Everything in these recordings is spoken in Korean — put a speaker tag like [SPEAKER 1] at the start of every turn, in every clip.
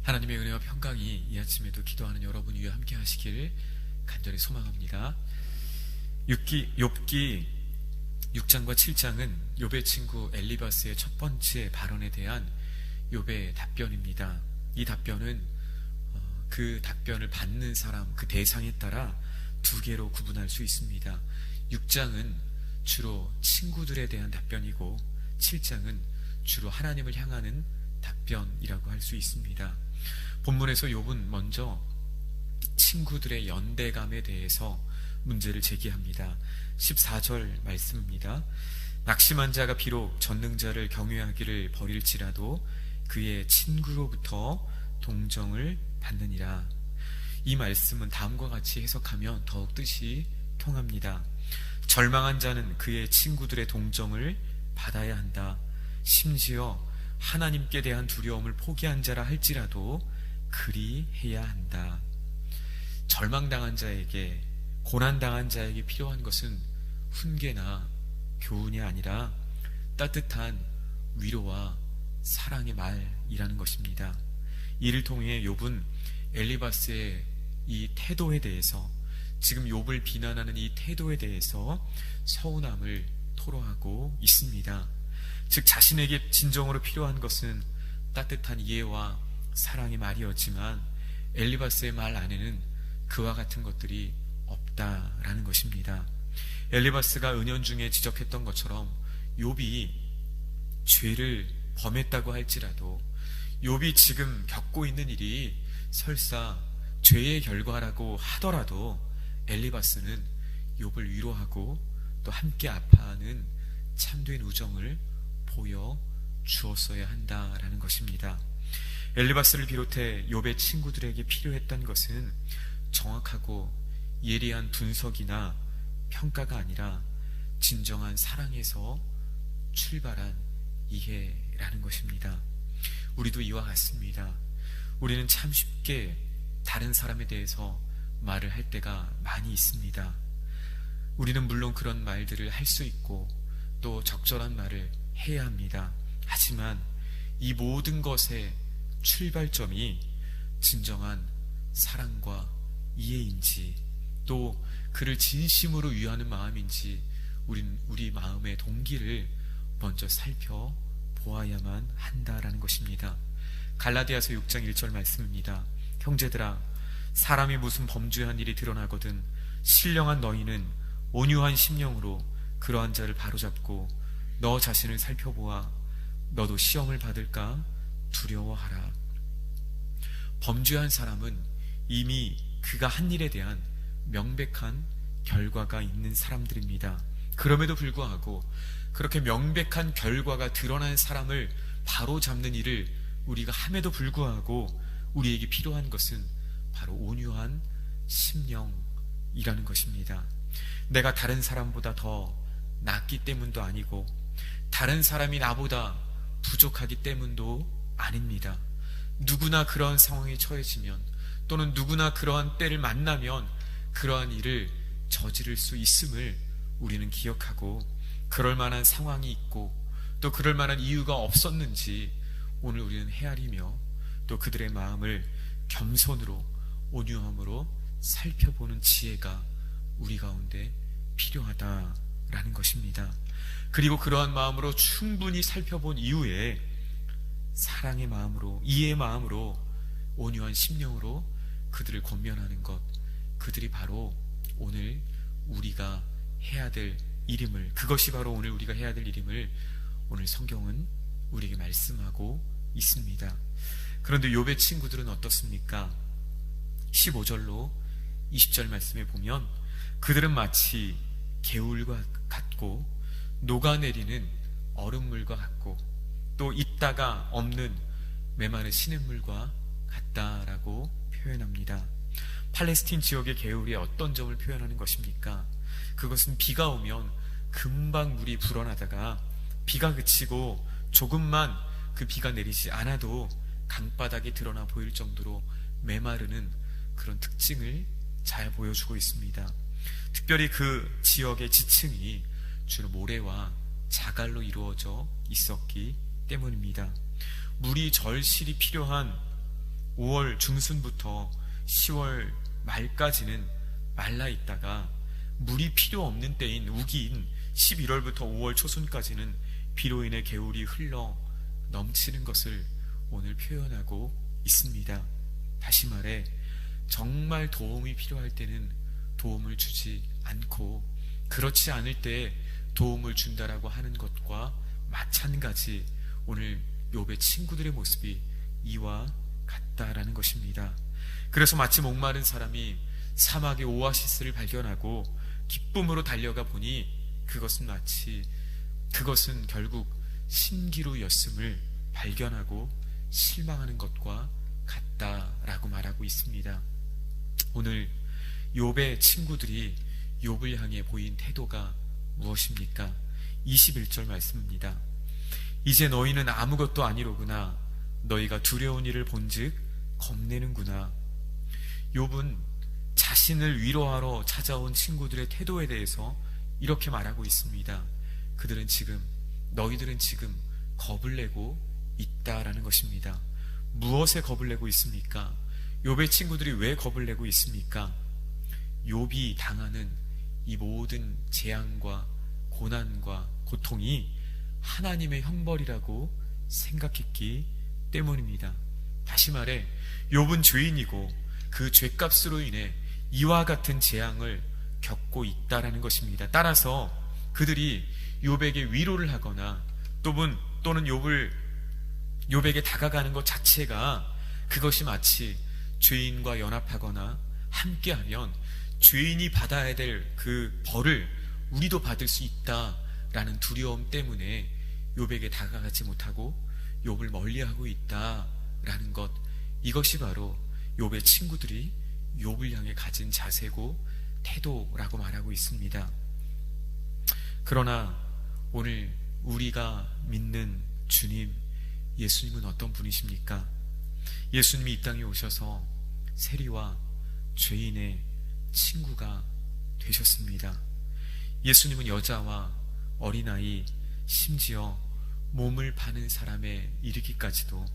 [SPEAKER 1] 하나님의 은혜와 평강이 이 아침에도 기도하는 여러분 위에 함께 하시길 간절히 소망합니다. 욥기 6장과 7장은 욥의 친구 엘리바스의 첫 번째 발언에 대한 욥의 답변입니다. 이 답변은 그 답변을 받는 사람, 그 대상에 따라 두 개로 구분할 수 있습니다. 6장은 주로 친구들에 대한 답변이고 7장은 주로 하나님을 향하는 답변이라고 할 수 있습니다. 본문에서 욥은 먼저 친구들의 연대감에 대해서 문제를 제기합니다. 14절 말씀입니다. 낙심한 자가 비록 전능자를 경외하기를 버릴지라도 그의 친구로부터 동정을 받느니라. 이 말씀은 다음과 같이 해석하면 더욱 뜻이 통합니다. 절망한 자는 그의 친구들의 동정을 받아야 한다. 심지어 하나님께 대한 두려움을 포기한 자라 할지라도 그리해야 한다. 절망당한 자에게, 고난당한 자에게 필요한 것은 훈계나 교훈이 아니라 따뜻한 위로와 사랑의 말이라는 것입니다. 이를 통해 욥은 엘리바스의 이 태도에 대해서, 지금 욥을 비난하는 이 태도에 대해서 서운함을 토로하고 있습니다. 즉 자신에게 진정으로 필요한 것은 따뜻한 이해와 사랑의 말이었지만 엘리바스의 말 안에는 그와 같은 것들이 없다라는 것입니다. 엘리바스가 은연중에 지적했던 것처럼 욥이 죄를 범했다고 할지라도, 욥이 지금 겪고 있는 일이 설사 죄의 결과라고 하더라도 엘리바스는 욥을 위로하고 또 함께 아파하는 참된 우정을 보여 주었어야 한다라는 것입니다. 엘리바스를 비롯해 욥의 친구들에게 필요했던 것은 정확하고 예리한 분석이나 평가가 아니라 진정한 사랑에서 출발한 이해라는 것입니다. 우리도 이와 같습니다. 우리는 참 쉽게 다른 사람에 대해서 말을 할 때가 많이 있습니다. 우리는 물론 그런 말들을 할 수 있고 또 적절한 말을 해야 합니다. 하지만 이 모든 것의 출발점이 진정한 사랑과 이해인지, 또 그를 진심으로 위하는 마음인지 우리 마음의 동기를 먼저 살펴보아야만 한다라는 것입니다. 갈라디아서 6장 1절 말씀입니다. 형제들아, 사람이 무슨 범죄한 일이 드러나거든 신령한 너희는 온유한 심령으로 그러한 자를 바로잡고 너 자신을 살펴보아 너도 시험을 받을까 두려워하라. 범죄한 사람은 이미 그가 한 일에 대한 명백한 결과가 있는 사람들입니다. 그럼에도 불구하고 그렇게 명백한 결과가 드러난 사람을 바로잡는 일을 우리가 함에도 불구하고 우리에게 필요한 것은 바로 온유한 심령이라는 것입니다. 내가 다른 사람보다 더 낫기 때문도 아니고 다른 사람이 나보다 부족하기 때문도 아닙니다. 누구나 그러한 상황에 처해지면, 또는 누구나 그러한 때를 만나면 그러한 일을 저지를 수 있음을 우리는 기억하고, 그럴 만한 상황이 있고 또 그럴 만한 이유가 없었는지 오늘 우리는 헤아리며 또 그들의 마음을 겸손으로 온유함으로 살펴보는 지혜가 우리 가운데 필요하다라는 것입니다. 그리고 그러한 마음으로 충분히 살펴본 이후에 사랑의 마음으로, 이해의 마음으로, 온유한 심령으로 그들을 권면하는 것, 그들이 바로 오늘 우리가 해야 될 일임을, 그것이 바로 오늘 우리가 해야 될 일임을 오늘 성경은 우리에게 말씀하고 있습니다. 그런데 욥의 친구들은 어떻습니까? 15절로 20절 말씀에 보면 그들은 마치 개울과 같고 녹아내리는 얼음물과 같고 또 있다가 없는 메마른 시냇물과 같다라고 표현합니다. 팔레스틴 지역의 개울이 어떤 점을 표현하는 것입니까? 그것은 비가 오면 금방 물이 불어나다가 비가 그치고 조금만 그 비가 내리지 않아도 강바닥이 드러나 보일 정도로 메마르는 그런 특징을 잘 보여주고 있습니다. 특별히 그 지역의 지층이 주로 모래와 자갈로 이루어져 있었기 때문입니다. 물이 절실히 필요한 5월 중순부터 10월 말까지는 말라 있다가 물이 필요 없는 때인 우기인 11월부터 5월 초순까지는 비로 인해 개울이 흘러 넘치는 것을 오늘 표현하고 있습니다. 다시 말해 정말 도움이 필요할 때는 도움을 주지 않고 그렇지 않을 때 도움을 준다라고 하는 것과 마찬가지 오늘 욥의 친구들의 모습이 이와 같다라는 것입니다. 그래서 마치 목마른 사람이 사막의 오아시스를 발견하고 기쁨으로 달려가 보니 그것은 결국 신기루였음을 발견하고 실망하는 것과 같다라고 말하고 있습니다. 오늘 욥의 친구들이 욥을 향해 보인 태도가 무엇입니까? 21절 말씀입니다. 이제 너희는 아무것도 아니로구나. 너희가 두려운 일을 본즉 겁내는구나. 욥은 자신을 위로하러 찾아온 친구들의 태도에 대해서 이렇게 말하고 있습니다. 너희들은 지금 겁을 내고 있다라는 것입니다. 무엇에 겁을 내고 있습니까? 욥의 친구들이 왜 겁을 내고 있습니까? 욥이 당하는 이 모든 재앙과 고난과 고통이 하나님의 형벌이라고 생각했기 때문입니다. 다시 말해 욥은 죄인이고 그 죄값으로 인해 이와 같은 재앙을 겪고 있다라는 것입니다. 따라서 그들이 욥에게 위로를 하거나 또는 욥에게 다가가는 것 자체가 그것이 마치 죄인과 연합하거나 함께하면 죄인이 받아야 될 그 벌을 우리도 받을 수 있다라는 두려움 때문에 욥에게 다가가지 못하고 욥을 멀리하고 있다라는 것, 이것이 바로 욥의 친구들이 욥을 향해 가진 자세고 태도라고 말하고 있습니다. 그러나 오늘 우리가 믿는 주님, 예수님은 어떤 분이십니까? 예수님이 이 땅에 오셔서 세리와 죄인의 친구가 되셨습니다. 예수님은 여자와 어린아이, 심지어 몸을 파는 사람에 이르기까지도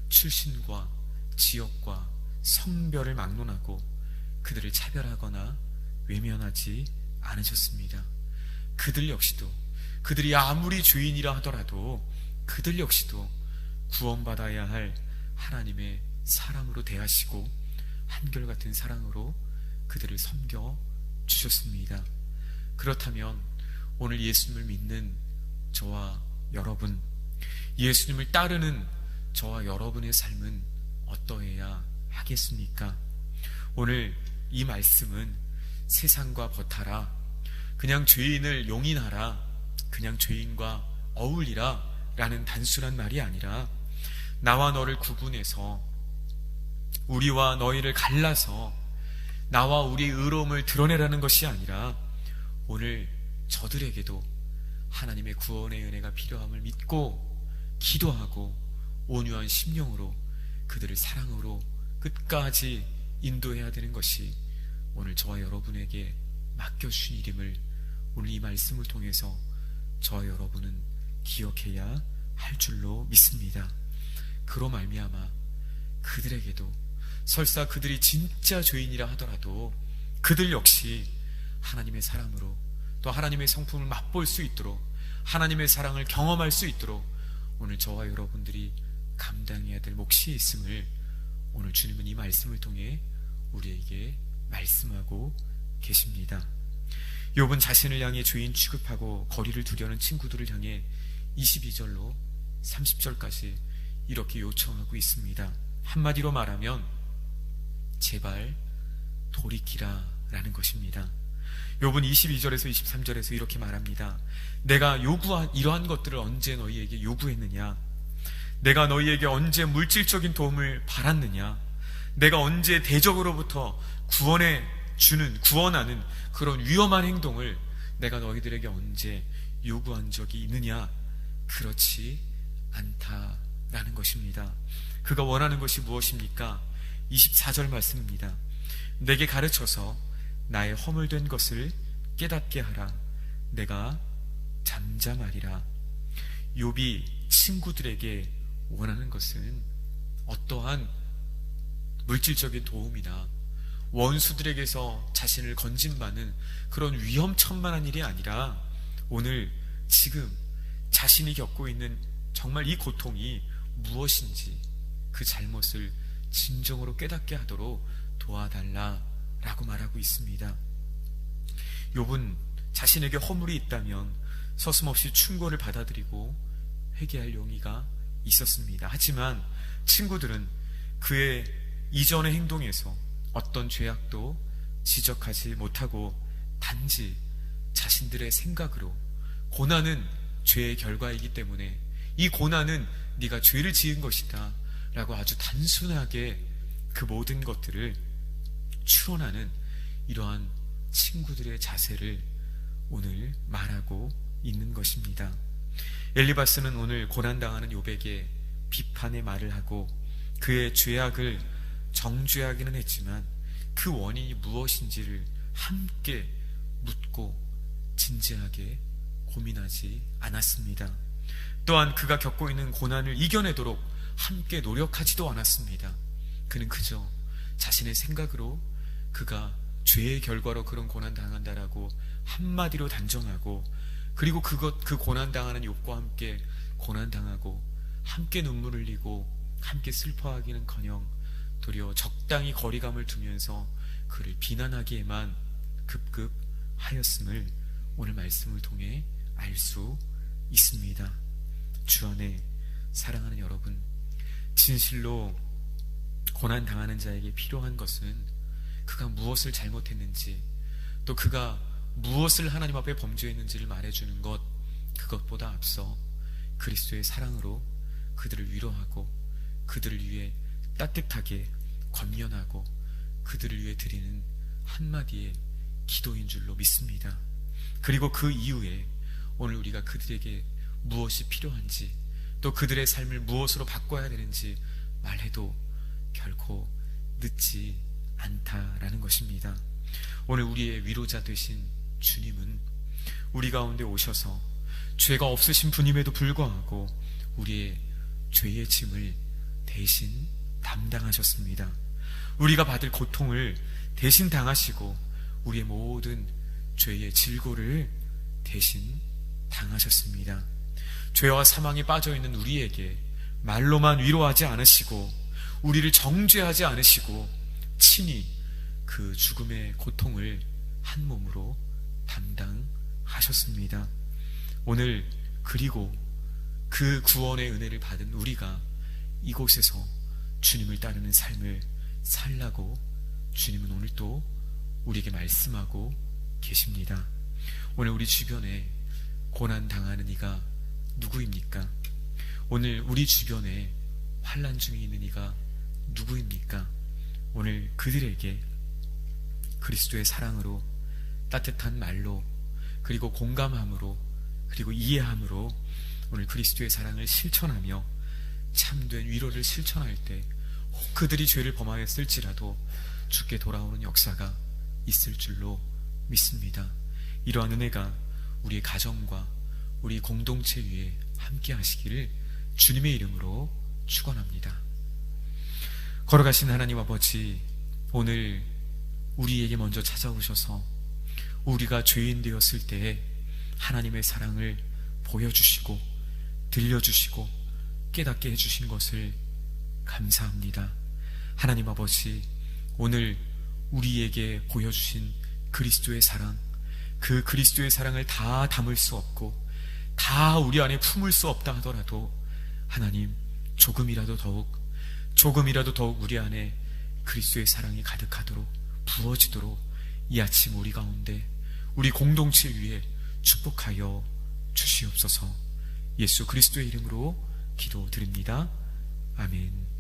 [SPEAKER 1] 출신과 지역과 성별을 막론하고 그들을 차별하거나 외면하지 않으셨습니다. 그들 역시도, 그들이 아무리 죄인이라 하더라도 그들 역시도 구원받아야 할 하나님의 사람으로 대하시고 한결같은 사랑으로 그들을 섬겨 주셨습니다. 그렇다면 오늘 예수님을 믿는 저와 여러분, 예수님을 따르는 저와 여러분의 삶은 어떠해야 하겠습니까? 오늘 이 말씀은 세상과 버타라, 그냥 죄인을 용인하라, 그냥 죄인과 어울리라 라는 단순한 말이 아니라 나와 너를 구분해서 우리와 너희를 갈라서 나와 우리의 의로움을 드러내라는 것이 아니라 오늘 저들에게도 하나님의 구원의 은혜가 필요함을 믿고 기도하고 온유한 심령으로 그들을 사랑으로 끝까지 인도해야 되는 것이 오늘 저와 여러분에게 맡겨주신 일임을 오늘 이 말씀을 통해서 저와 여러분은 기억해야 할 줄로 믿습니다. 그로 말미암아 그들에게도 설사 그들이 진짜 죄인이라 하더라도 그들 역시 하나님의 사람으로 또 하나님의 성품을 맛볼 수 있도록 하나님의 사랑을 경험할 수 있도록 오늘 저와 여러분들이 감당해야 될 몫이 있음을 오늘 주님은 이 말씀을 통해 우리에게 말씀하고 계십니다. 욥은 자신을 향해 죄인 취급하고 거리를 두려는 친구들을 향해 22절로 30절까지 이렇게 요청하고 있습니다. 한마디로 말하면 제발 돌이키라 라는 것입니다. 욥은 22절에서 23절에서 이렇게 말합니다. 내가 이러한 것들을 언제 너희에게 요구했느냐? 내가 너희에게 언제 물질적인 도움을 바랐느냐? 내가 언제 대적으로부터 구원하는 그런 위험한 행동을 내가 너희들에게 언제 요구한 적이 있느냐? 그렇지 않다라는 것입니다. 그가 원하는 것이 무엇입니까? 24절 말씀입니다. 내게 가르쳐서 나의 허물된 것을 깨닫게 하라. 내가 잠잠하리라. 욥이 친구들에게 원하는 것은 어떠한 물질적인 도움이나 원수들에게서 자신을 건진받는 그런 위험천만한 일이 아니라 오늘 지금 자신이 겪고 있는 정말 이 고통이 무엇인지 그 잘못을 진정으로 깨닫게 하도록 도와달라라고 말하고 있습니다. 욥은 자신에게 허물이 있다면 서슴없이 충고를 받아들이고 회개할 용의가 있었습니다. 하지만 친구들은 그의 이전의 행동에서 어떤 죄악도 지적하지 못하고 단지 자신들의 생각으로 고난은 죄의 결과이기 때문에 이 고난은 네가 죄를 지은 것이다 라고 아주 단순하게 그 모든 것들을 추론하는 이러한 친구들의 자세를 오늘 말하고 있는 것입니다. 엘리바스는 오늘 고난당하는 욥에게 비판의 말을 하고 그의 죄악을 정죄하기는 했지만 그 원인이 무엇인지를 함께 묻고 진지하게 고민하지 않았습니다. 또한 그가 겪고 있는 고난을 이겨내도록 함께 노력하지도 않았습니다. 그는 그저 자신의 생각으로 그가 죄의 결과로 그런 고난 당한다라고 한마디로 단정하고 그리고 그 고난 당하는 욥과 함께 고난 당하고 함께 눈물 흘리고 함께 슬퍼하기는커녕 도리어 적당히 거리감을 두면서 그를 비난하기에만 급급하였음을 오늘 말씀을 통해 알 수 있습니다. 주 안에 사랑하는 여러분, 진실로 고난 당하는 자에게 필요한 것은 그가 무엇을 잘못했는지 또 그가 무엇을 하나님 앞에 범죄했는지를 말해주는 것, 그것보다 앞서 그리스도의 사랑으로 그들을 위로하고 그들을 위해 따뜻하게 권면하고 그들을 위해 드리는 한마디의 기도인 줄로 믿습니다. 그리고 그 이후에 오늘 우리가 그들에게 무엇이 필요한지 또 그들의 삶을 무엇으로 바꿔야 되는지 말해도 결코 늦지 않다라는 것입니다. 오늘 우리의 위로자 되신 주님은 우리 가운데 오셔서 죄가 없으신 분임에도 불구하고 우리의 죄의 짐을 대신 담당하셨습니다. 우리가 받을 고통을 대신 당하시고 우리의 모든 죄의 질고를 대신 당하셨습니다. 죄와 사망에 빠져있는 우리에게 말로만 위로하지 않으시고 우리를 정죄하지 않으시고 친히 그 죽음의 고통을 한 몸으로 담당하셨습니다. 오늘 그리고 그 구원의 은혜를 받은 우리가 이곳에서 주님을 따르는 삶을 살라고 주님은 오늘 또 우리에게 말씀하고 계십니다. 오늘 우리 주변에 고난 당하는 이가 누구입니까? 오늘 우리 주변에 환난 중에 있는 이가 누구입니까? 오늘 그들에게 그리스도의 사랑으로 따뜻한 말로 그리고 공감함으로 그리고 이해함으로 오늘 그리스도의 사랑을 실천하며 참된 위로를 실천할 때 혹 그들이 죄를 범하였을지라도 주께 돌아오는 역사가 있을 줄로 믿습니다. 이러한 은혜가 우리의 가정과 우리 공동체 위에 함께 하시기를 주님의 이름으로 축원합니다. 걸어가신 하나님 아버지, 오늘 우리에게 먼저 찾아오셔서 우리가 죄인 되었을 때에 하나님의 사랑을 보여주시고 들려주시고 깨닫게 해주신 것을 감사합니다. 하나님 아버지, 오늘 우리에게 보여주신 그리스도의 사랑, 그 그리스도의 사랑을 다 담을 수 없고 다 우리 안에 품을 수 없다 하더라도 하나님 조금이라도 더욱 우리 안에 그리스도의 사랑이 가득하도록 부어지도록 이 아침 우리 가운데 우리 공동체 위에 축복하여 주시옵소서. 예수 그리스도의 이름으로 기도드립니다. 아멘.